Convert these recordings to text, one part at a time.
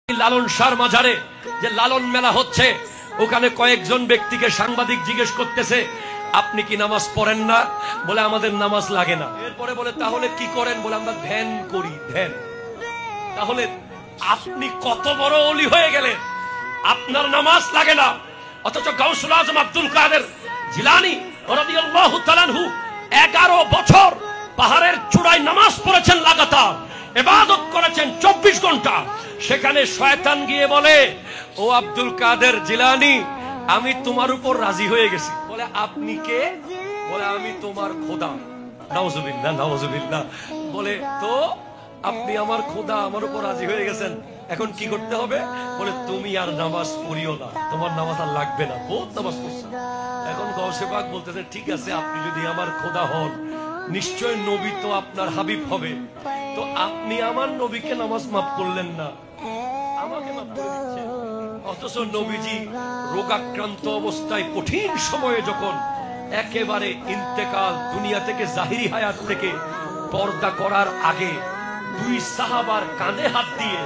লালন শাহর মাজারে যে লালন মেলা হচ্ছে, ওখানে কয়েকজন ব্যক্তিকে সাংবাদিক জিজ্ঞেস করতেছে, আপনি কি নামাজ পড়েন না? বলে আমাদের নামাজ লাগে না। এরপরে বলে তাহলে কি করেন? বলে আমরা ধ্যান করি। ধ্যান? তাহলে আপনি কত বড় ওলি হয়ে গেলেন, আপনার নামাজ লাগে না, অথচ গাউসুল আজম আব্দুল কাদের জিলানী রাদিয়াল্লাহু তাআলা আনহু 11 বছর পাহাড়ের চূড়ায় নামাজ পড়েছেন, লাগাতার ইবাদত করেছেন 24 ঘন্টা। সেখানে শয়তান গিয়ে বলে, ও আব্দুল কাদের জিলানী, আমি তোমার উপর রাজি হয়ে গেছি। বলে আপনি কে? বলে আমি তোমার খোদা। নাউজুবিল্লাহ, নাউজুবিল্লাহ। বলে তো আপনি আমার খোদা, আমার উপর রাজি হয়ে গেছেন, এখন কি করতে হবে? বলে তুমি আর নামাজ পড়িও না, তোমার নামাজ আর লাগবে না, বহুত নামাজ পড়ছো। এখন গৌসে পাক বলতেছে, ঠিক আছে, আপনি যদি আমার খোদা হন, নিশ্চয় নবী তো আপনার হাবিব হবে, তো আপনি আমার নবীকে নামাজ মাফ করলেন না, আমাকে মাফ করে দিচ্ছেন। অথচ নবীজি রোগাক্রান্ত অবস্থায় কঠিন সময়ে যখন একেবারে ইন্তেকাল, দুনিয়া থেকে জাহিরি হায়াত থেকে পর্দা করার আগে 2 সাহাবার কাঁধে হাত দিয়ে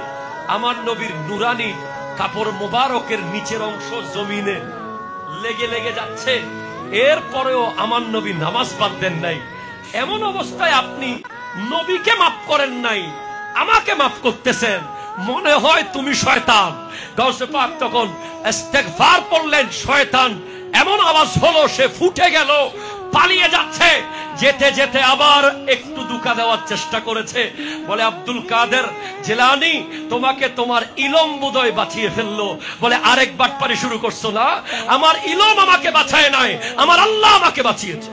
আমার নবীর নুরানি কাপড় মোবারকের নিচের অংশ জমিনে লেগে লেগে যাচ্ছে, এরপরেও আমার নবী নামাজ বাদ দেন নাই। এমন অবস্থায় আপনি নবীকে মাফ করেন নাই, আমাকে মাফ করতেছেন, মনে হয় তুমি শয়তান। গাউসে পাক তখন ইস্তেগফার পড়লেন। শয়তান এমন আওয়াজ হলো, সে ফুটে গেল, পালিয়ে যাচ্ছে। যেতে যেতে আবার একটু দুকা দেওয়ার চেষ্টা করেছে। বলে আব্দুল কাদের জিলানী, তোমাকে তোমার ইলম বোধহয় বাঁচিয়ে ফেললো। বলে আরেক বাটপারি শুরু করছো না? আমার ইলম আমাকে বাঁচায় নাই, আমার আল্লাহ আমাকে বাঁচিয়েছে।